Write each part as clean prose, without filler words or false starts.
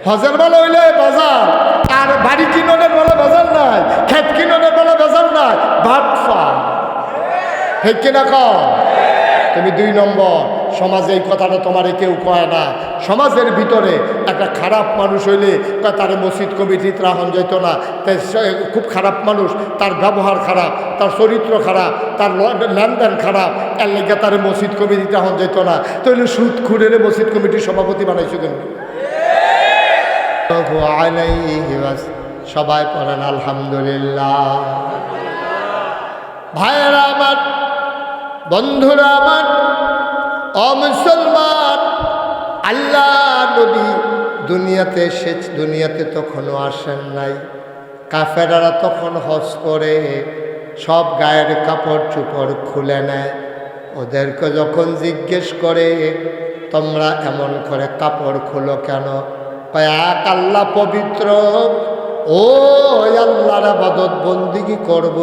হজের বেলা হইলে বাজার, আর বাড়ি কিনোনের বেলা বাজার নাই, ক্ষেত কিনোনের বেলা বাজার নাই, বাটফা। ঠিক কিনা কও? তুমি 2 নম্বর। সমাজে এই কথাটা তোমারে কেউ কয় না। সমাজের ভিতরে একটা খারাপ মানুষ হইলে তার মসজিদ কমিটিতে রাখা যেত না, তাই খুব খারাপ মানুষ, তার ব্যবহার খারাপ, তার চরিত্র খারাপ, তার লেনদেন খারাপ, এর লেগে তার মসজিদ কমিটিতে রাখা যেত না। তাহলে সুদ খুঁড়ে মসজিদ কমিটির সভাপতি বানাইছো কেন? সবাই পড়েন আলহামদুলিল্লাহ। ভাইয়েরা আমার, বন্ধুরা আমার, মুসলমান, আল্লাহ নবী দুনিয়াতে এসেছে, দুনিয়াতে তখনও আসেন নাই। কাফেরারা তখন হজ করে সব গায়ের কাপড় চোপড় খুলে নেয়। ওদেরকে যখন জিজ্ঞেস করে তোমরা এমন করে কাপড় খুলো কেন? এক আল্লাহ পবিত্র, ও আল্লাহর ইবাদত বন্দেগী করব,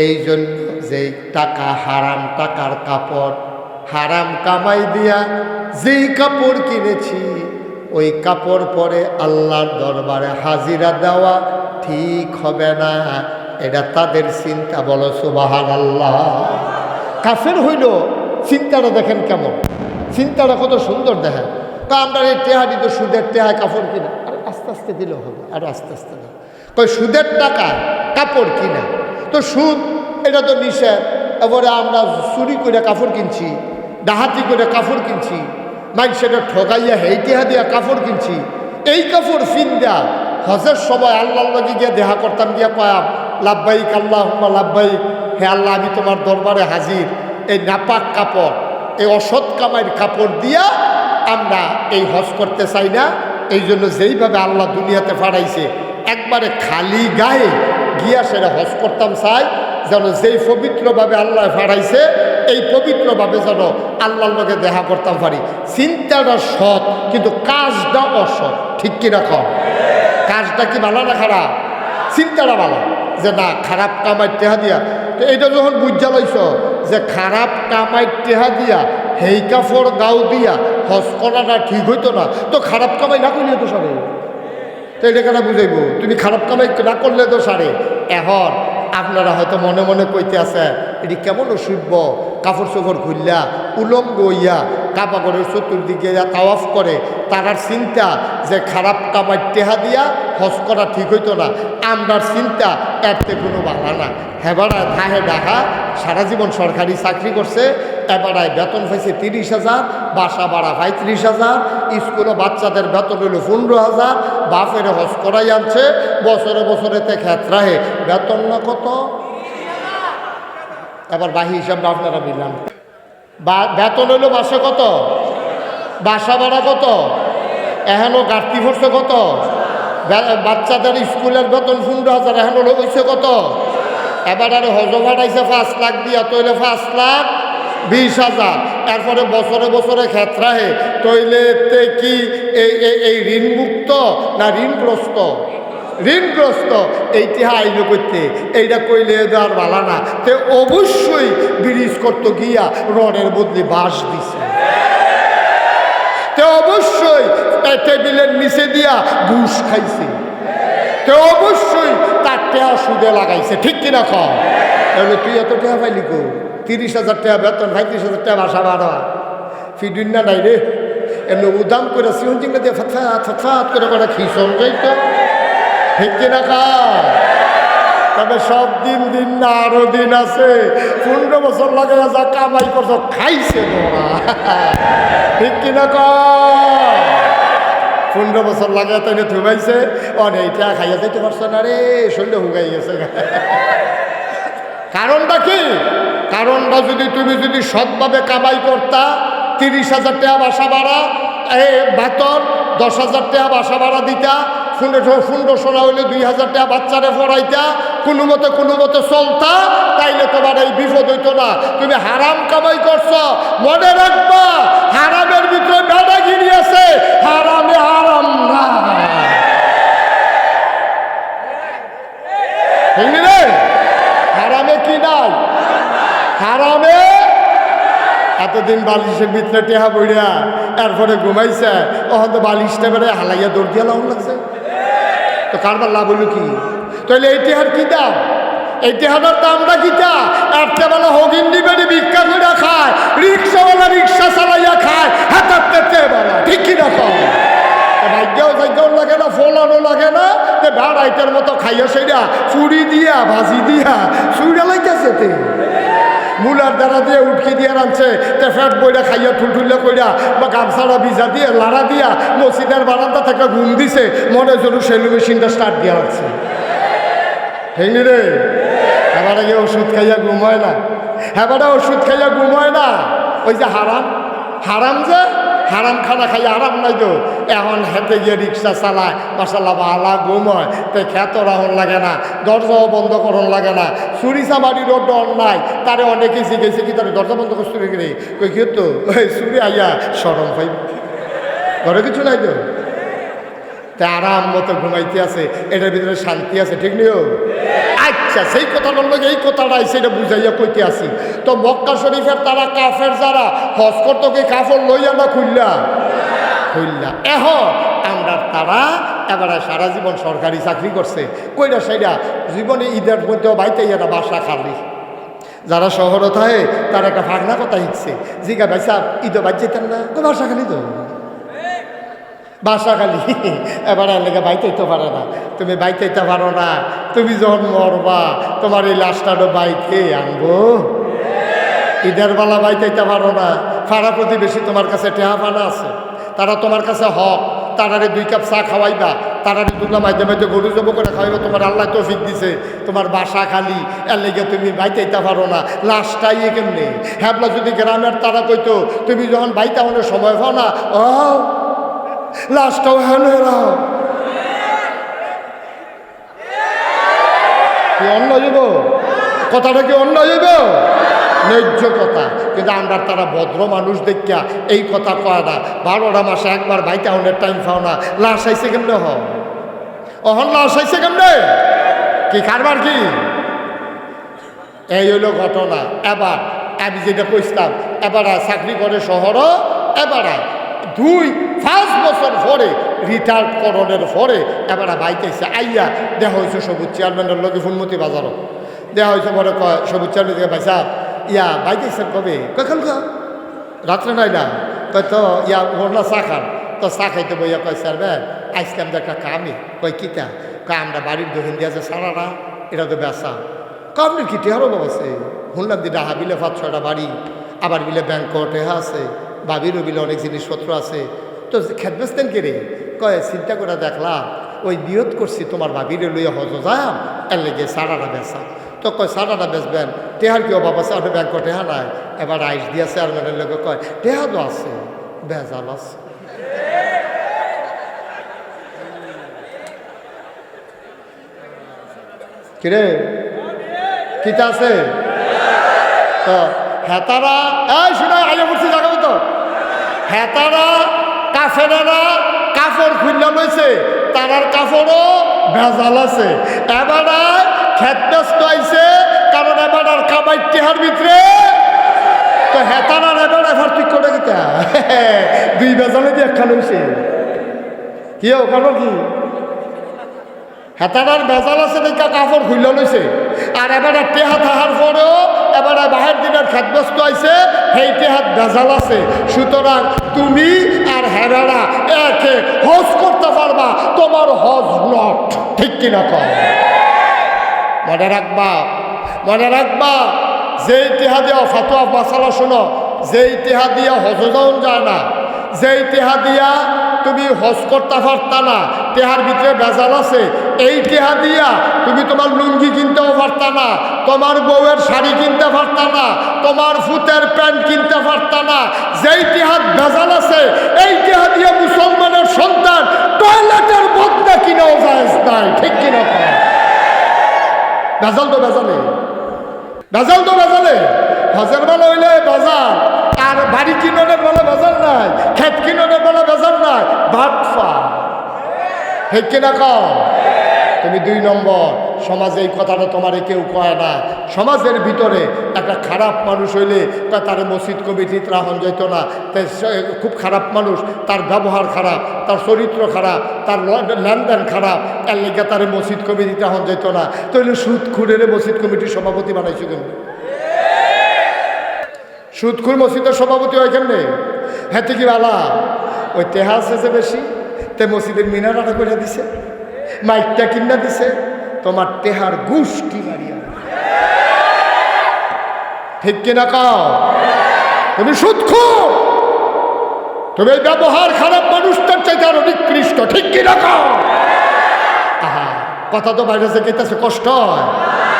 এই জন্য যেই টাকা হারাম টাকার কাপড়, হারাম কামাই দিয়া যেই কাপড় কিনেছি, ওই কাপড় পরে আল্লাহর দরবারে হাজিরা দেওয়া ঠিক হবে না। এটা তাদের চিন্তা। বলো সুবহানাল্লাহ। কাফের হইল চিন্তাটা দেখেন কেমন, চিন্তাটা কত সুন্দর দেখেন। তা আমরা এই টেহাটি তো সুদের টেহায় কাপড় কিনা, আর আস্তে আস্তে দিলেও হবে, আরো আস্তে আস্তে দাও। কই সুদের টাকা কাপড় কিনা, তো সুদ এটা তো নিষেধ। এবারে আমরা চুরি করে কাপড় কিনছি, ডাহাতি করে কাপড় কিনছি, সেটা ঠকাইয়া হেইটিহা দিয়া কাপড় কিনছি। এই কাপড় ফিন্দা হজের সময় আল্লাহর লগে গিয়া দেখা করতাম, গিয়া কয়াম লাব্বাইক আল্লাহুম্মা লাব্বাইক, হে আল্লাহ আমি তোমার দরবারে হাজির। এই নাপাক কাপড়, এই অসৎ কামাইয়ের কাপড় দিয়া আমরা এই হজ করতে চাই না। এই জন্য যেইভাবে আল্লাহ দুনিয়াতে ফাড়াইছে, একবারে খালি গায়ে গিয়া সেটা হজ করতাম চাই, যেন যেই পবিত্রভাবে আল্লাহ ফাড়াইছে এই পবিত্রভাবে যেন আল্লাহর লগে দেখা করতাম পারি। চিন্তাটা সৎ, কিন্তু কাজটা অসৎ। ঠিক কিনা কম? কাজটা কি ভালো না খারাপ? চিন্তাটা ভালো, যে না খারাপ কামাই টেহা দিয়া। তো এইটা যখন বুঝা লাইছ যে খারাপ কামাই টেহা দিয়া হেই কাপড় গাও দিয়া হজ করাটা ঠিক হইতো না, তো খারাপ কামাই না করলে তো সারে। তো এটা কেন বুঝাইব? তুমি খারাপ কামাই না করলে তো সারে। এখন আপনারা হয়তো মনে মনে কইতে আছে এটি কেমন অসভ্য, কাপড় চোপড় খুললা উলঙ্গ হইয়া কাবাগরের চতুর্দিকে তাওয়াফ করে, তারার চিন্তা যে খারাপ কামাই টেহা দিয়া হজ করা ঠিক হইতো না। আমরার চিন্তা এরতে কোনো বাধা না। হেবাড়ায় থাহে ডাহা সারা জীবন সরকারি চাকরি করছে, এবারায় বেতন পাইছে 30,000, বাসা ভাড়া 35,000, স্কুলে বাচ্চাদের বেতন হইল 15,000, বাপের হজ করাই আনছে, বছরে বছরেতে ক্ষেত্রাহে বেতন না কত? এবার বাহি হিসাবটা আপনারা মিলান। বেতন হইল মাসে কত? বাসা ভাড়া কত? এখনো গাড়তি ভরছে কত? বাচ্চাদের স্কুলের বেতন 15,000, এখনো হয়েছে কত? এবার আরে হজ ভাড়াইছে 5 লাখ দিয়া, তৈলে 5,20,000। এরপরে বছরে বছরে ক্ষেত্রাহে তৈলে কি এই ঋণমুক্ত না ঋণগ্রস্ত? ঋণগ্রস্ত। এইটা আইল করতে, এইটা কইলে আর ভালো না। তো অবশ্যই ব্রিজ করতে গিয়া রডের বদলে বাঁশ দিছে, তো অবশ্যই টেবিলের নিচে দিয়া ঘুষ খাইছে, তো অবশ্যই তার টেহা সুদে লাগাইছে। ঠিক কিনা কম? তাহলে তুই এত টেহা পাইলি গো? 30,000 টাকা বেতন, 35,000 টাকা বাসা ভাড়া, ফিডুন না নাই রে। এমনি উদাম করে সিউন চিংড়া দিয়ে ফাত করে করে খিসন যাইতো। ঠিক কিনা কম? তবে সব দিন দিন না, আরো দিন আছে। 15 বছর লাগে যা কামাই করছো খাইছে তোরা। ঠিক কিনা কম? 15 বছর লাগে তাই না থুবাইছে, অনেকটা খাইয়া যাইতে পারছো না রে, শরীরে হুগাই গেছে। কারণটা কি? কারণটা তুমি যদি সৎভাবে কামাই করতা, 30,000 টাকা বাসা ভাড়া বেতন, 10,000 টাকা বাসা ভাড়া দিতা, 1500 হইলে 2,000 টাকা বাচ্চারে পড়াইতা, কোনো মতে চলতা, তাইলে তোমার এই বিপদ হইতো না। তুমি হারাম কামাই করছো, মনে রাখবা হারামের ভিতরে বেড়াগিরি আছে, হারামে হারাম না। হারামে কি নাই? হারামে এতদিন বালিশের ভিতরে টেহা বইয়া এরপরে ঘুমাইছে, ওখান তো বালিশটা বেড়ে হালাইয়া দৌড় দিয়া লাউন লাগছে। তো কারবার লাভ হলো কি? তাহলে এই টেহার কি দাম? এই টেহাটার দামটা কিটা? একটা বেলা হগিন্ডি বেড়ে ভিক্ষা করে খায়, রিক্সাওয়ালা রিক্সা চালাইয়া খায়, হাতার তেতে বেলা, ঠিক কিনা কম? ভাগ্যও ভাগ্যও লাগে না, ফলানো লাগে না, তে বেড়াইটার মতো খাইয়া সেটা চুরি দিয়া ভাজি দিয়া চুড়া লাইতেছে তে মুলার দ্বারা দিয়ে উঠকি দিয়ে রাখছে, তে ফ্যাট বইটা খাইয়া ঠুলঠুল্লা কইরা বা গামছাড়া ভিজা দিয়ে লাড়া দিয়া মসজিদের বারান্দা থেকে ঘুম দিছে, মনে জন্য সেলু মেশিনটা স্টার্ট দিয়া রাখছে। হেঙ্গি রে, এবার আগে ওষুধ খাইয়া ঘুমায় না, এবারে ওষুধ খাইয়া ঘুমায় না, ওই যে হারাম হারাম যে হারাম খানা খাইয়া আরাম নাই তো, এখন হেঁটে গিয়ে রিক্সা চালায়, মাসাল্লাহ ভালা ঘুময়, তাই খ্যাত রাহন লাগে না, দরজাও বন্ধ করন লাগে না, চুরি চামারির ডর নাই, তারে অনেকে শিখেছে কি তার দরজা বন্ধ করতে রেখে কই কি তো ওই চুরি আইয়া সরম পাইব, ঘরে কিছু নাই তো, তা আরাম মতো ঘুমাইতে আছে, এটার ভিতরে শান্তি আছে, ঠিক নিও? আচ্ছা, সেই কথাটা লোক এই কথাটাই সেটা বুঝাইয়া কইতে আসি। তো মক্কা শরীফের তারা কাফের যারা হজ করতো কি কাফর লইয়া না খুললা খুললা, এখন আমরা তারা এবারে সারা জীবন সরকারি চাকরি করছে, কইরা সেইটা জীবনে ঈদের মধ্যেও বাইতে এরা বাসা খালি, যারা শহরে থাকে তারা একটা ভাগনা কথা শিখছে, জিগা ভাই সাহ ঈদও বাদ যেতেন না, তো বাসা খালি তো বাসা খালি, এবার লেগে বাইতেইতে পারে না, তুমি বাইতেইতে পারো না, তুমি যখন মরবা তোমার এই লাশটারও বাইতে আনবো, ঈদের বেলা বাইতেইতে পারো না, পাড়া প্রতিবেশী তোমার কাছে টেহা পানা আছে, তারা তোমার কাছে হক, তারারে 2 কাপ চা খাওয়াইবা, তারারে দুটো মাঝে মাঝে গরু জব করে খাওয়াইবা, তোমার আল্লাহ তৌফিক দিছে, তোমার বাসা খালি, এর লেগে তুমি বাইতেইতে পারো না, লাশটাই কেমনি হ্যাবলা যদি গ্রামের তারা কইতো তুমি যখন বাইতে অনেক সময় পাও না, ও লাশটাও হেন হেরাও কি অন্য যাব, কথাটা কি অন্য যাব? ন্যায্য কথা, কিন্তু আমরা তারা ভদ্র মানুষ দেখিয়া এই কথা কয় না, 12টা মাসে একবার বাইতে অনেক টাইম পাও না, লাশ আইসে কেমনে হ অহন লাশ আইসে কেমনে, কি কারবার কি? এই হইল ঘটনা। এবার আমি যেটা কইতাম, এবার চাকরি করে শহরও, এবার 2-5 বছর পরে রিটায়ার্ড করণের পরে এবার বাইতেছে আইয়া দেখা হয়েছে সবুজ চেয়ারম্যানের লোকে ফুলমতি বাজারও দেখা হয়েছে, পরে কয় সবুজ চেয়ারম্যান থেকে ভাই সাহেব ইয়া বাইতেছেন কবে, কখন রাত্রে নাই না, কয় তো ইয়া ওরলা চা খান, তো চা খাইতে বইয়া কয় স্যার ভাই আজকে আমাদের একটা কামে, কয় কিতা, কয় আমরা বাড়ির দোকান দিয়া যে সারারা এটা তো বেসা, কামনি কি টেহারও বাবাছে, শুনলাম দিদা হাবিলে 5-6টা বাড়ি, আবার বিলে ব্যাংক টেহা আছে, বাবিরও বিলে অনেক জিনিসপত্র আছে, তো খেত বেচতেন কে রে, কয় চিন্তা করে দেখলাম ওই নিয়ত করছি তোমার ভাবিরে লইয়া হজ যাম, এর লেগে সারাটা বেচা, তো কয় সারাটা বেচবেন, টেহার কি অভাব আছে, আপনি ব্যাংক টেহা নাই, এবার আইস দিয়া চেয়ারম্যানের লোকে কয় টেহা তো আছে, বেজাল আছে, কিরে কিতা আছে, তো হেতারা এই শুনে আগে বলছি জায়গা তো, হেতারা কাফেরেরা কাপড় খুললা লইছে, তারার কাপড়ও ভেজাল আছে, এবার খেত ব্যস্ত আইছে, কারণ এবার আর কামাই টেহার ভিতরে, তো হেতারার এবার এবার ঠিক করে গিতা 2 ভেজালে দিয়ে একখান হয়েছে কি কারণ কি, হেতারার ভেজাল আছে দেখা কাপড় খুললা লইছে, আর এবার টেহা থাকার পরেও এবার বাহের দিনের খাদ্যস্ত আইছে, সেই টেহাত ভেজাল আছে, সুতরাং তুমি আর হেরারা একে হজ করতে পারবা, তোমার হজ নট, ঠিক কিনা কর, মনে রাখবা, মনে রাখবা, যেই টেহা দিয়া ফাতুয়া মাসালা শোনো, যেই টেহা দিয়া হজ যাওন যায় না, যেই টেহা দিয়া তুমি হজ করতে পারতা না, টেহার ভিতরে ভেজাল আছে, এই টেহা দিয়া তুমি তোমার লুঙ্গি কিনতেও পারতা না, তোমার বউয়ের শাড়ি কিনতে পারতা না, তোমার ফুতের প্যান্ট কিনতে পারতা না, যেই টেহাত ভেজাল আছে, এই টেহা দিয়া মুসলমানের সন্তান টয়লেটের বদনা কিনাও যায় নাই, ঠিক কিনা কর, ভেজাল তো ভেজালে, ভেজাল তো ভেজালে, হজের বেলা হইলে ভেজাল, আর বাড়ি কিনোনের বেলা ভেজাল নাই, ক্ষেত কিনোনের বেলা ভেজাল নাই, ভাটফা, ঠিক কিনা কর, তুমি 2 নম্বর সমাজে এই কথাটা তোমারে কেউ কয় না। সমাজের ভিতরে একটা খারাপ মানুষ হইলে তার মসজিদ কমিটিতে রাখা যেত না। তাই খুব খারাপ মানুষ, তার ব্যবহার খারাপ, তার চরিত্র খারাপ, তার লেনদেন খারাপ, এর লেগে তার মসজিদ কমিটিতে রাখা যেত না। তাহলে সুদখুরের মসজিদ কমিটির সভাপতি বানাইছো কেন? সুদখুর মসজিদের সভাপতি হয় কেমনে? হ্যাঁ কি বালা ওই তেহা আছে যে বেশি, তে মসজিদের মিনারাটা করে দিছে, মাইকটা কিনা দিছে, তোমার তেহার গুষ্টি মারিয়া। ঠিক কিনা কাও? তুমি সুদখোর, তুমি এই ব্যবহার খারাপ মানুষটার চাইতে আরো নিকৃষ্ট। ঠিক কিনা কাও? আহা, কথা তো বাইরে থেকে কেতেছে, কষ্ট হয়।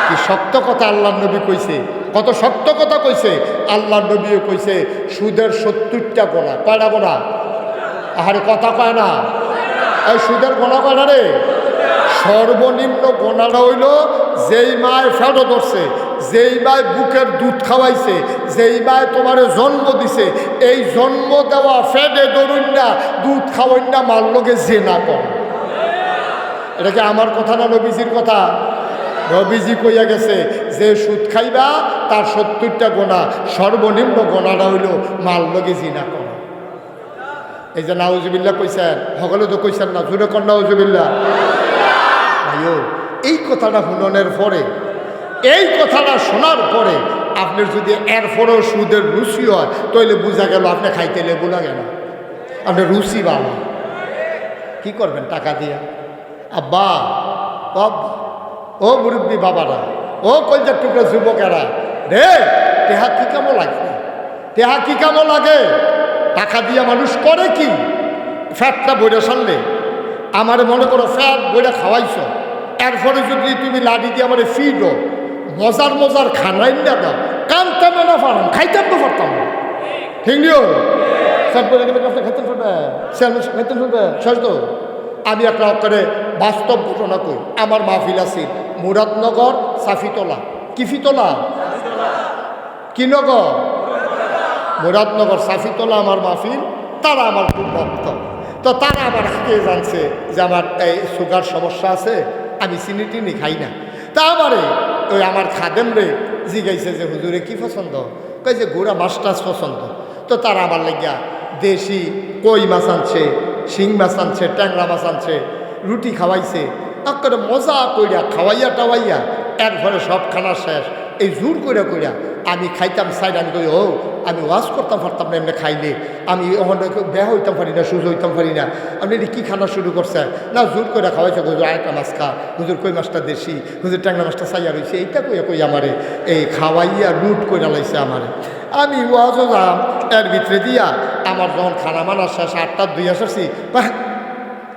কি শক্ত কথা আল্লাহ নবী কইছে, কত শক্ত কথা কইছে আল্লাহ নবীও কইছে। সুদের 70টা গোনা, কয়টা গোনা? আহারে কথা কয় না, এই সুদের গোনা কয়টা রে? সর্বনিম্ন গোনাটা হইল যেই মায় ফেটো ধরছে, যেই মায় বুকের দুধ খাওয়াইছে, যেই মায় তোমার জন্ম দিছে, এই জন্ম দেওয়া ফেটে ধরুন না, দুধ খাওয়াইন না, মার লোকে যে না কর। এটা কি আমার কথা না নবীজির কথা? নবীজি কইয়া গেছে যে সুদ খাইবা তার 70টা গোনা, সর্বনিম্ন গোনাটা হইল মাল লগে জিনা করা। এই যে নাউজুবিল্লাহ কইছেন, সকলে তো কইছেন না, জুড়ে কর নাউজুবিল্লাহ। ভাইও এই কথাটা শুননের পরে, এই কথাটা শোনার পরে আপনার যদি এরপরেও সুদের রুচি হয় তাহলে বোঝা গেল আপনি খাইতে লেবু লাগে না, আপনার রুচি ভালো। কি করবেন টাকা দিয়া? আব্বা বাবা, ও মুরব্বী বাবারা, ও কলজার টুকরা যুবকেরা রে, টেহা কি কামো লাগে? টেহা কি কামো লাগে? টাকা দিয়া মানুষ করে কি? ফ্যাটটা বইটা সারলে আমার মনে করো ফ্যাট বইটা খাওয়াইছ, এরপরে যদি তুমি লাডি দিয়ে আমার ফিডো মজার মজার খানাই না দাও, কানতে না পারাম, খাইতাম তো পারতাম না। ঠিক নিও খাইতে ফেলবে শেষ তো। আমি একটা করে বাস্তব ঘটনা কই। আমার মাহফিল আছে মুরাদনগর সাফিতলা, কিফিতলা কি নগর? মুরাদনগর সাফিতলা আমার মাহফিল। তারা আমার খুব ভক্ত, তো তারা আমার আগে জানছে যে আমার এই সুগার সমস্যা আছে, আমি চিনি টিনি খাই না। তা আমারে ওই আমার খাদেম রে জিগাইছে যে হুজুরে কি পছন্দ? কই যে গুড়া মাছ টাছ পছন্দ। তো তারা আমার লাগিয়া দেশি কই মাছ আনছে, শিং মাছ আনছে, ট্যাংরা মাছ আনছে, রুটি খাওয়াইছে, করে মজা কইরা খাওয়াইয়া টাওয়াইয়া একবারে সব খানা শেষ। এই জোর কইরা কইরা আমি খাইতাম সাইড, আমি কই ও আমি ওয়াশ করতাম পারতাম না, এমনি খাইলে আমি বেয়া হইতাম পারি না, সুজ হইতাম পারি না। আপনি এটি কী খানা শুরু করছে? না জোর করে খাওয়াইছে, হুজুর আরেকটা মাছ খা, হুজুর কই মাছটা দেশি, হুজুর ট্যাংরা মাছটা সাইয়া রয়েছে, এইটা কইয়া কই আমারে এই খাওয়াইয়া লুট কইরা লাইছে আমারে। আমি ওয়াজও যাম এর ভিতরে দিয়া আমার যখন খানা মানা শেষ 8টার 2 আসছি,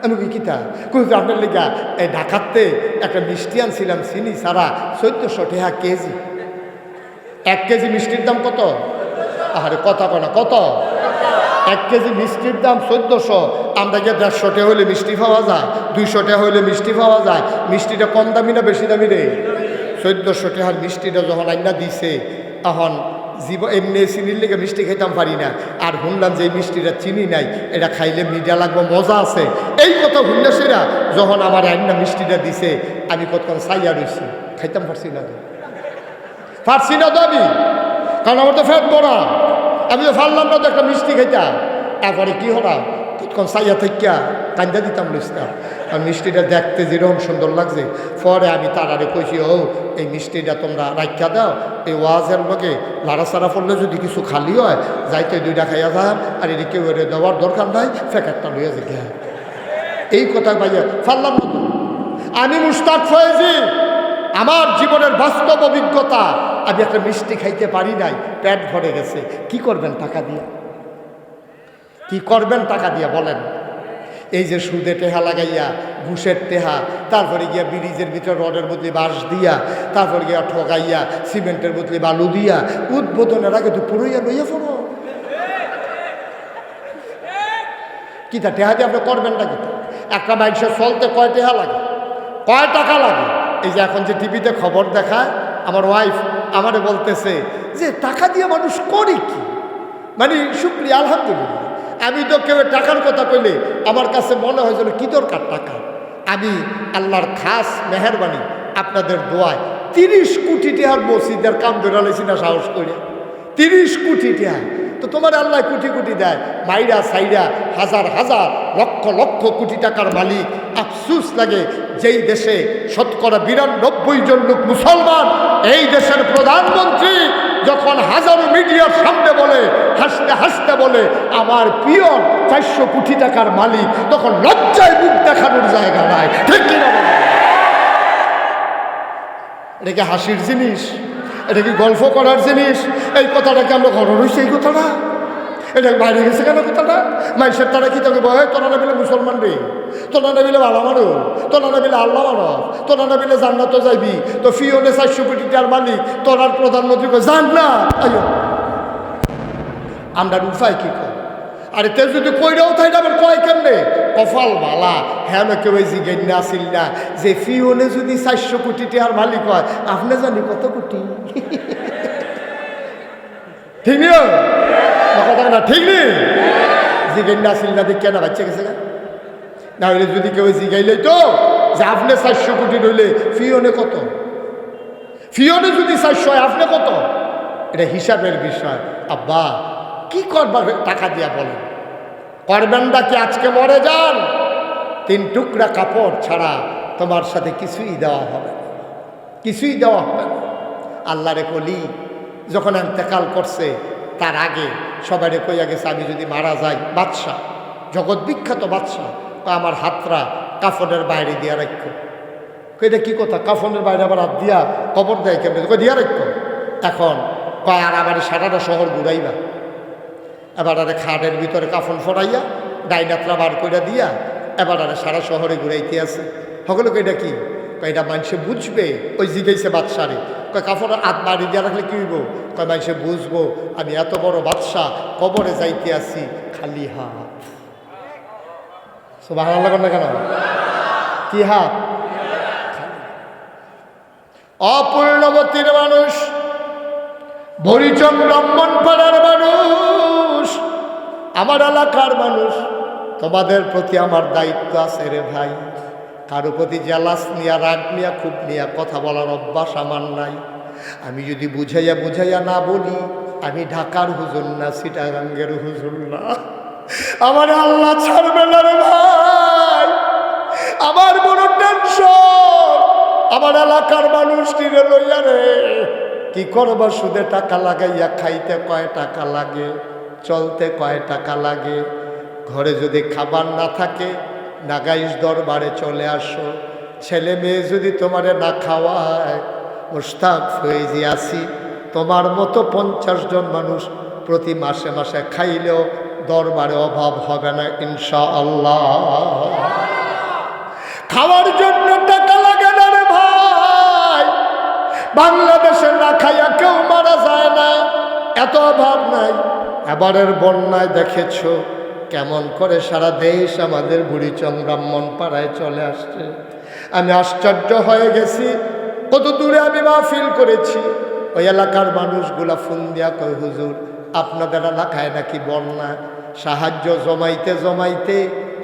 আমি কই কিতা কই আপনার লেগা এই ঢাকাতে একটা মিষ্টি আনছিলাম চিনি সারা 1400 টাকা কেজি। 1 কেজি মিষ্টির দাম কত? আরে কথা কয় না, কত? 1 কেজি মিষ্টির দাম 1400। আমরা গিয়ে 150 টাকা হইলে মিষ্টি পাওয়া যায়, 200 টাকা হইলে মিষ্টি পাওয়া যায়। মিষ্টিটা কম দামি না বেশি দামি রে? 1400 টাকার মিষ্টিটা যখন আইনা দিছে, তখন এমনি চিনির লেগে মিষ্টি খাইতাম পারি না। আর শুনলাম যে এই মিষ্টিটা চিনি নাই, এটা খাইলে মিঠা লাগবে, মজা আছে। এই কথা হুল্লাসেরা যখন আমার আইনা মিষ্টিটা দিছে, আমি কতক্ষণ চাইয়া রয়েছি, খাইতাম পারছি না, পারছি না তো আমি, কারণ আমার তো ফ্যাট বড়া, আমি তো পারলাম না তো একটা মিষ্টি খাইতাম। তারপরে কি হলাম, কতক্ষণ চাইয়া থেকে কান্দা দিতাম লইতাম। আর মিষ্টিটা দেখতে যেরকম সুন্দর লাগছে, পরে আমি তারারে কইছি ও এই মিষ্টিটা তোমরা রাখা দাও, এই ওয়াজের লগে লাড়াচাড়া পড়লে যদি কিছু খালি হয় যাইতে 2টা খাইয়া যান, আর এটি কেউ দেওয়ার দরকার নাই, ফ্যাকেটটা লইয়া যে গিয়া। এই কথা ভাইয়া পারলাম না তো। আমি মুশতাক ফয়েজি, আমার জীবনের বাস্তব অভিজ্ঞতা, আমি একটা মিষ্টি খাইতে পারি নাই, পেট ভরে গেছে। কি করবেন টাকা দিয়ে? কি করবেন টাকা দিয়ে বলেন? এই যে সুদে টেহা লাগাইয়া, ঘুষের টেহা, তারপরে গিয়া ব্রিজের ভিতরে রডের বদলে বাঁশ দিয়া, তারপরে গিয়া ঠকাইয়া সিমেন্টের বদলে বালু দিয়া, উদ্বোধনের আগে তো পুরোইয়া লইয়া পড়ো। কিতা টেহা দিয়ে আপনি করবেনটা কিতা? একটা মানুষের চলতে কয় টেহা লাগে, কয় টাকা লাগে? এই যে এখন যে টিভিতে খবর দেখায়, আমার ওয়াইফ আমারে বলতেছে যে টাকা দিয়ে মানুষ করে কি? মানে শুক্রিয়া আলহামদুলিল্লাহ। আমি তো কেউ টাকার কথা কইলে আমার কাছে মনে হয় যেন কি দরকার টাকা। আমি আল্লাহর খাস মেহেরবানি, আপনাদের দোয়ায় 30 কোটি টাকার মসজিদের কাম ধরে লাইছি না সাহস করে। 30 কোটি টাকা তো তোমার আল্লাহ কোটি কোটি দেয়, মাইরা সাইরা হাজার হাজার লক্ষ লক্ষ কোটি টাকার মালিক। আফসুস লাগে যেই দেশে শতকরা 92 জন লোক মুসলমান, এই দেশের প্রধানমন্ত্রী যখন হাজারো মিডিয়ার সামনে বলে, হাসতে হাসতে বলে আমার পিয়ন 400 কোটি টাকার মালিক, তখন লজ্জায় মুখ দেখানোর জায়গা নাই। ঠিক কিনা? এটা কি হাসির জিনিস? এটা কি গল্প করার জিনিস? এই কথাটাকে আমরা ঘর রয়েছি, এই কথাটা এটা বাইরে গেছে কেন কথাটা? মানুষের তারা কি তোকে বয় তোরা না বিলে মুসলমান রে, তোরা না বিলে ভালো মানো, তোরা না বিলে আল্লাহ মানো, তোরা না বিলে জান্নাত যাইবি। তো ফিওনে 400 কোটি টাকার মালিক, তোরার প্রধানমন্ত্রী জান্নাত। আইও আমরা উপায় কি কর? আরে তে যদি কইরাও তাই না কয় কেমনে? কপাল বালা হ্যাঁ না কেউ জিজ্ঞেস না আসিল না যে ফিওনে যদি 400 কোটি টাকার মালিক হয়, আপনি জানি কত কোটি? ঠিক নিও কথা না, ঠিক নেই? জিজ্ঞেস না আসিল না দেখ কেন বাচ্চা গেছে না হইলে যদি কেউ জিগাইলে তো যে আপনি 400 কোটি রইলে ফিওনে কত? ফিওনে যদি 400 হয় আপনি কত? এটা হিসাবের বিষয়। আব্বা কি করবার টাকা দিয়া বলেন? করবেন না কি আজকে মরে যান, 3 টুকরা কাপড় ছাড়া তোমার সাথে কিছুই দেওয়া হবে না, কিছুই দেওয়া হবে না। আল্লাহরে কলি যখন ইন্তেকাল করছে তার আগে সবাই কইয়া গেছে আমি যদি মারা যাই, বাদশাহ জগৎ বিখ্যাত বাদশাহ, আমার হাতরা কাফনের বাইরে দিয়া রাখো। এটা কি কথা? কাফনের বাইরে আবার হাত দিয়া কবর দেয় কেমন? দিয়া রাখো। এখন কয় আর আবার সারাটা শহর ঘুরাইবা, এবার আরে খাটের ভিতরে কাফন ফরাইয়া ডাইনাত্রা বার করে দিয়া এবার আরে সারা শহরে ঘুরাইতে আছে। সকলে এটা কি? এটা মানুষে বুঝবে। ওই জিগাইছে বাদশারে, কয় কাফনের হাত বাড়ি দিয়া রাখলে কি হইব? কয় মানুষে বুঝবো আমি এত বড় বাদশাহ কবরে যাইতে আসি খালি হাত। সুবহানাল্লাহ না কেন? কি হাত? অপূর্ণবতীর মানুষ, বরিচং ব্রাহ্মণপাড়ার মানুষ, আমার এলাকার মানুষ, তোমাদের প্রতি আমার দায়িত্ব আছে রে ভাই। কারো প্রতি জেলাস নিয়া রাগ নিয়া খুব নিয়া কথা বলার অভ্যাস আমার নাই। আমি যদি বুঝাইয়া বুঝাইয়া না বলি, আমি ঢাকার হুজুর না, চিটাগাঙ্গের হুজুর না, আমার আল্লাহ ছাড়বে না রে ভাই। আমার বড় টেনশন, আমার এলাকার মানুষ টিরে লইয়া রে কি করবা? সুদে টাকা লাগাইয়া খাইতে কয় টাকা লাগে, চলতে কয় টাকা লাগে, ঘরে যদি খাবার না থাকে নাগাইশ দরবারে চলে আসো, ছেলে মেয়ে যদি তোমারে না খাওয়ায় মুস্তাক ফয়েজি আসি তোমার মতো 50 জন মানুষ প্রতি মাসে মাসে খাইলেও দরবারে অভাব হবে না ইনশাআল্লাহ। খাওয়ার জন্য টাকা লাগে না রে ভাই। বাংলাদেশে না খাইয়া কেউ মারা যায় না, এত অভাব নাই। এবারের বন্যায় দেখেছ কেমন করে সারা দেশ আমাদের বুড়িচং ব্রাহ্মণপাড়ায় চলে আসছে। আমি আশ্চর্য হয়ে গেছি, কত দূরে আমি মাহফিল করেছি। ওই এলাকার মানুষগুলা ফোন দিয়া কয় হুজুর আপনাদের এলাকায় নাকি বন্যা, সাহায্য জমাইতে জমাইতে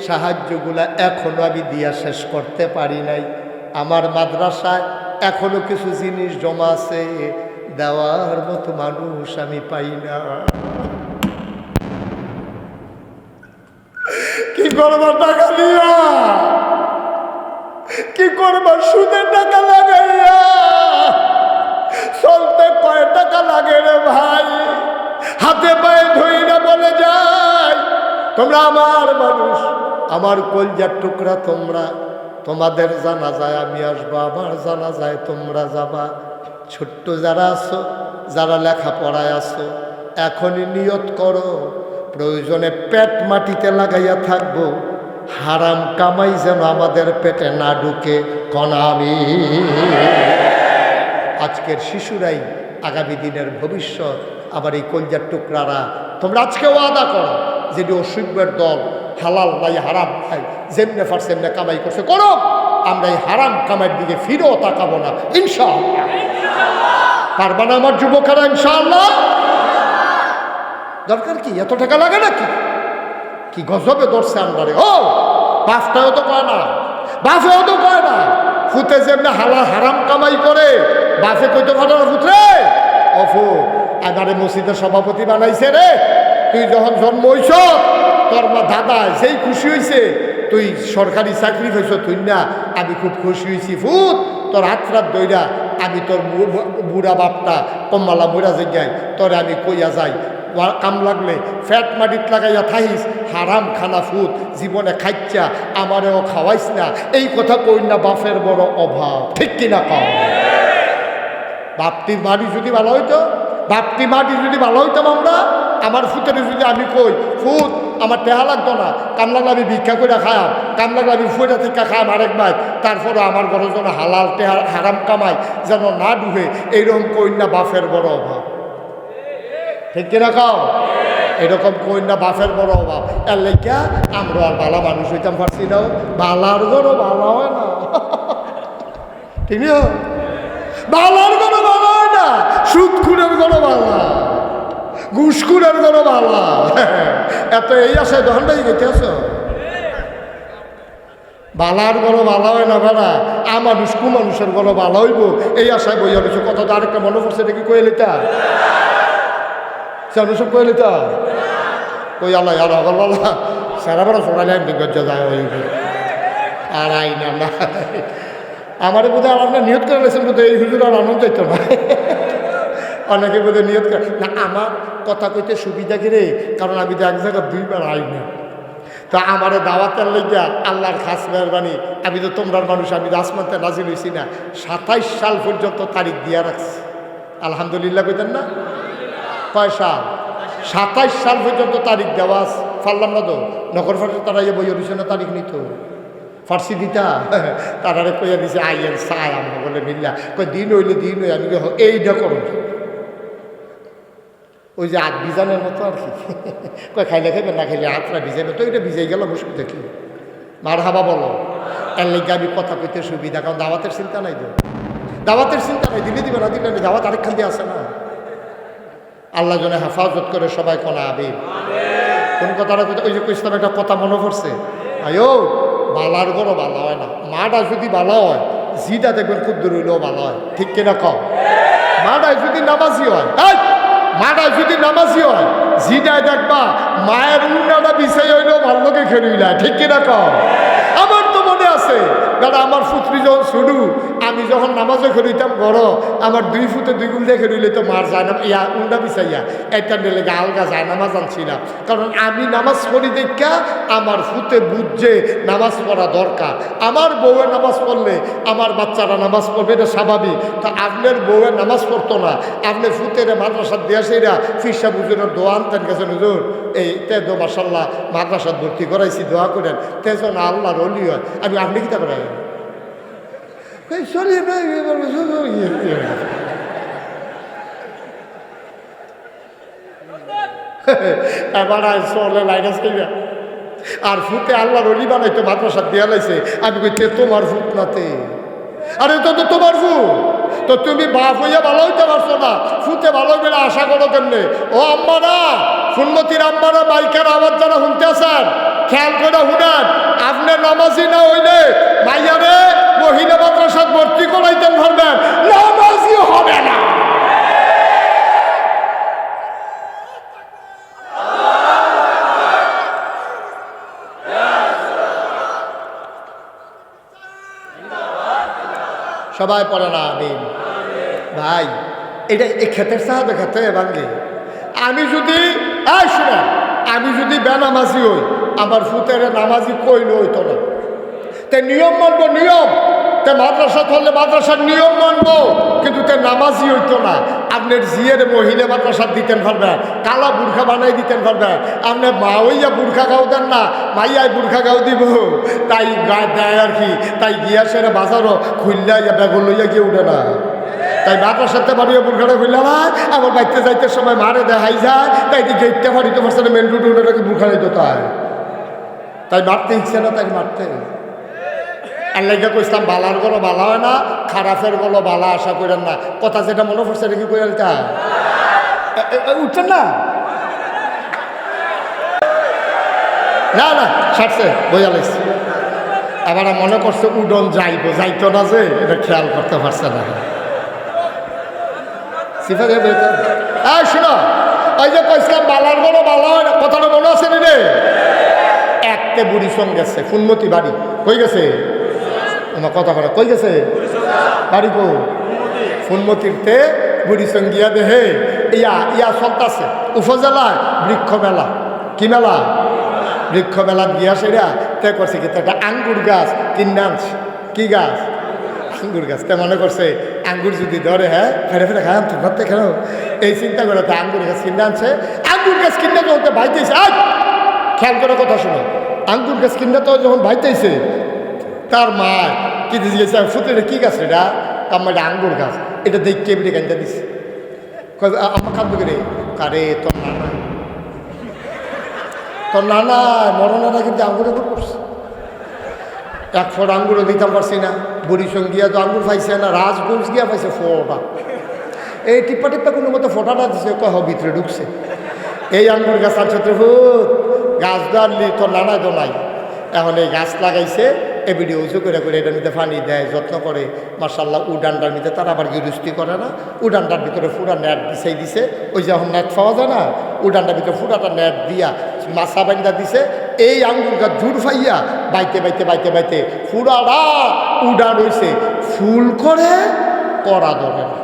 সাহায্যগুলা এখনো আমি দিয়া শেষ করতে পারি নাই। আমার মাদ্রাসায় এখনো কিছু জিনিস জমা আছে, দেওয়ার মতো মানুষ আমি পাই না। কি করবো টাকা দিয়া? কি করবো সুদের টাকা লাগাইয়া? চলতে কয় টাকা লাগে রে ভাই? হাতে পায়ে ধুই না বলে যায় তোমরা আমার মানুষ, আমার কলজার টুকরা তোমরা, তোমাদের জানা যায় আমি আসবো, আমার জানা যায় তোমরা যাবা। ছোট্ট যারা আছো, যারা লেখাপড়ায় আছো, এখনই নিয়ত করো প্রয়োজনে পেট মাটিতে লাগাইয়া থাকবো, হারাম কামাই যেন আমাদের পেটে না ঢুকে। কনামি আজকের শিশুরাই আগামী দিনের ভবিষ্যৎ। আবার এই কলজার টুকরারা তোমরা আজকে ওয়াদা করো যেটি অসভ্যের দল হালাল নাই হারাম নাই যেমনে ফার সেমনে কামাই করছে করো, আমরা এই হারাম কামাইয়ের দিকে ফিরেও তাকাবো না ইনশাআল্লাহ। পারবা না আমার যুবকেরা ইনশাআল্লাহ? দরকার কি এত টাকা লাগে নাকি? কি গজবে ধরছে আমরা রে। ও বাপটাও তো কয় না, বাপেও তো কয় না, ফুতে যেমনি হারাম কামাই করে বাপে কইতে পারে না ফুতরে অফু এবারে মসজিদের সভাপতি বানাইছে রে, তুই যখন জন্ম হইছ তোর মা দাদা যেই খুশি হয়েছে তুই সরকারি চাকরি হয়েছ তুই না, আমি খুব খুশি হয়েছি ফুত, তোর হাত রাত দইরা আমি তোর বুড়া বাপটা কম্মালা বুড়া জায়গায় তোরে আমি কইয়া যাই, কাম লাগলে ফ্যাট মাটিত লাগাইয়া থাইস, হারাম খানা ফুত জীবনে খাইচ্ছা আমারেও খাওয়াইস না, এই কথা কই না বাপের বড় অভাব, ঠিক কিনা কম? বাপটির মাটি যদি ভালো হইতো, বাপটি মাটি যদি ভালো হইতাম আমরা, আমার ফুতের যদি আমি কই ফুত আমার টেহা লাগতো না, কাম লাগলে আমি ভিক্ষা করে খায়াম, কাম লাগলে আমি ফুটা থেকে খায়াম আরেকবার, তারপরে আমার ঘরে যেন হালাল টেহা হারাম কামাই যেন না ডুবে, এইরকম কই না বাপের বড় অভাব, ঠিক কিনা কাও? এরকম কই না বাপের বড় অভাব, এর লেখা আমরা আর বালা মানুষ হইতাম পারছি না, বালার ঘরও ভালো হয় না, ঠিক না? বালার ঘরও ভালো হয় না, সুদখুরের ঘরও বালা, ঘুষখুরের ঘরও বালা, এত এই আশায় দোকানটাই গেতে আছো, বালার ঘরও ভালো হয় না বেড়া, মানুষ মানুষের ঘরও ভালো হইব এই আশায় বইয়া রয়েছে, কথা তো আরেকটা মনে পড়ছে নাকি কয়ে লিতা সব কয়ে লিতা কই আল্লাহ আর আগল্লা সারা বড় সকালে বিজ্ঞ যায় আর আই না আমার বোধ হয় আপনার নিয়ত করে রয়েছেন বোধ এই হুজুর আর আনন্দ চাইতো না, অনেকে বোধ হয় নিয়ত করে না, আমার কথা কইতে সুবিধা কিরে, কারণ আমি তো এক জায়গায় দুইবার আই না, তো আমার দাওয়াতের লেগিয়া আল্লাহর খাস মেহরবানি, আমি তো তোমরার মানুষ, আমি তো আসমানতে নাজিল হয়েছি না, 27 সাল পর্যন্ত তারিখ দিয়া রাখছি, আলহামদুলিল্লাহ কইতেন না? কয় সাল? 27 সাল পর্যন্ত তারিখ দেওয়া পারলাম না তো, নগর ফার্সি তারা ইয়ে বই রয়েছে না তারিখ নিত ফার্সি দিতা, তারা কইয়া দিছে আইয়ের চাই আমরা বলে মিল্লা, কই দিন হইলে দিন হই, আমি এইটা করো, ওই যে হাত ভিজানোর মতো আর কি, কয় খাইলে খাইবেন না খাইলে হাতটা ভিজাইবে, তো এটা ভিজাই গেল মুশকিল দেখি মার হাবা বলো, এর লেগে আমি কথা কইতে সুবিধা, কারণ দাওয়াতের চিন্তা নাই তো, দাওয়াতের চিন্তা নাই, দিলে দিবে না দিলে নেই, দাওয়াত আরেকখান দিয়ে আসে না, আল্লাহ জনে হেফাজত করে সবাই কোনা আবির কোন কথাটা ওই যে ইসলাম একটা কথা মনে পড়ছে, আয়ো বালার ঘরও ভালো হয় না, মাটা যদি ভালো হয় জিটা দেখবেন খুব দূর হইলেও ভালো হয়, ঠিক কিনা কম? মাটায় যদি নামাজি হয়, মাটায় যদি নামাজি হয় জিটায় দেখবা মায়ের উন্নাটা বিষয় হইলেও ভালো লোকে খেলুইলায়, ঠিক কিনা কম? আমার তো মনে আছে দাদা, আমার ফুটরি যখন শুরু, আমি যখন নামাজও খেলুইতাম বড়, আমার 2 ফুটে 2 গুল দিয়ে খেলুইলে তো মার যায় না, ইয়া উন্ডা বিছাইয়া একটা লেগে আলগা যায় নামাজ আনছিলাম, কারণ আমি নামাজ পড়ি দেখা আমার ফুতে বুঝছে নামাজ পড়া দরকার, আমার বউয়ের নামাজ পড়লে আমার বাচ্চারা নামাজ পড়বে, এটা স্বাভাবিক, তো আপনার বউয়ের নামাজ পড়তো না, আপনি ফুতের মাদ্রাসার দেয়াসেরা ফিরসা বুঝুনের দোয়া আনতেন গেছেন হুজুর, এই তেজো মাসাল্লাহ মাদ্রাসার ভর্তি করাইছি, দোয়া করেন তেজো না আল্লাহর ওলি হয়, আমি আপনি কি তা করেন এবার চলে লাইনাস খেলবে, আর ফুটে আল্লাহর অলি বানাইতো মাদ্রাসা দিয়া লাইছে, আমি কইতে তোমার ফুট নাতে, আরে তো তোমার ফুট, তো তুমি বাপ হইয়া ভালো হইতে পারছো না, ফুটে ভালো হইবে না আশা করো কেমনে? ও আম্মারা, ফুনমতির আম্মারা, বাইকের আওয়াজ যারা শুনতে আছেন খেয়াল করে শুনেন, আপনি নামাজি না হইলে মাইয়ারে মহিলা মাদ্রাসাত ভর্তি করাইতে পারবেন, নামাজি হবে না। সবাই পড়ে না আমিন ভাই, এটা এই ক্ষেতের সাহায্য খেতে ভাঙ্গে, আমি যদি শুনে আমি যদি বেনামাজি হই, আমার ফুতের নামাজি কইল হইতো না, তে নিয়ম মানবো, নিয়ম তে মাদ্রাসা ধরলে মাদ্রাসার নিয়ম মানবো, কিন্তু তে নামাজি হইতো না, আপনার জিয়ের মহিলা মাদ্রাসা দিতেন পারবেন, কালা বুর্খা বানাই দিতেন পারবেন, আপনার মা হইয়া বুর্খা গাও দেন না, মাইয়াই বুর্খা গাও দিব, তাই গায়ে দেয় আর কি, তাই গিয়া সেরে বাজারও খুললা ইয়া ব্যাগ লইয়া গিয়ে উঠে না, তাই মাদ্রাসাতে বাড়িয়ে বুর্খাটা খুললা ভাই, আমার বাইতে যাইতে সময় মারে দেখাই যায়, তাই গেটটা বাড়িতে পারছে না, মেন রোড উঠে বুর্খা দিত, তাই মারতে ইচ্ছে না, তাই মারতে আল্লাহ কইসলাম বালার গলো বালা হয় না, খারাপের গলো বালা আশা করেন না, কথা যেটা মনে পড়ছে এটা কি করে উঠছেন না, না না সারছে বোঝা লাগছে, এবার মনে করছে উডন যাইবো, যাইতো না যে এটা খেয়াল করতে পারছে না। সিফা যাবে শোনো, ওই যে কইছিলাম বালার বড় বালা কথাটা মনে আছে রে? একটা বুড়ি সঙ্গে গেছে ফুনমতি বাড়ি, কই গেছে আমার কথা বলে, কই গেছে বাড়ি কো ফুনমতিরতে বুড়ি সঙ্গিয়া দেহে ইয়া চলতেছে উপজেলায় বৃক্ষ মেলা। কি মেলা? বৃক্ষ মেলা গিয়া সেরা তে করছে কি একটা আঙ্গুর গাছ কিনে আনছে। কি গাছ? আঙ্গুর গাছ। তে মনে করছে আঙ্গুর যদি ধরে হ্যাঁ ফেরে ফেরে খায় তো ধরতে খেলো, এই চিন্তা করে তো আঙ্গুর গাছ কিনে আনছে। আঙ্গুর গাছ কিনে যখন ভাইতেছে, খেয়াল করে কথা শোনো, আঙ্গুর গাছ কিনে তো যখন ভাইতেছে তার মা কি দিয়েছে ফুটে, কি গাছ এটা? আমার এটা আঙ্গুর গাছ, এটা দেখে এবারে গানটা দিছে। আমার কাঁদবে করে কারে তোর নানা, তোর নানা মরনারা কিন্তু আঙ্গুর আঙ্গুর করছে। এক ফোট আঙ্গুরও দিতে পারছি না, বুড়ি সঙ্গিয়া তো আঙ্গুর পাইছে না, রাজগঞ্জ গিয়া পাইছে ফোটা। এই টিপ্পা টিপ্পা কোনো মতো ফোটাটা দিছে, কহ ভিতরে ঢুকছে। এই আঙ্গুর গাছ আর ছত্রভূত গাছ দাঁড়লি তোর নানা তো নাই। এখন এই গাছ লাগাইছে, এবিডি উঁচু করে করে এটার মধ্যে পানি দেয়, যত্ন করে। মার্শাল্লাহ উডানটার মধ্যে তারা আবার গিরুস্তি করে না, উডানটার ভিতরে ফুটা নেট দিছেই দিছে। ওই যে এখন নেট পাওয়া যায় না, উডানটার ভিতরে ফুটাটা নেট দিয়া মাছা বান্ধা দিছে। এই আঙ্গুর গাছ ঝুড় ফাইয়া বাইতে বাইতে বাইতে বাইতে ফুরাটা উডান হয়েছে, ফুল করে করা ধরে না।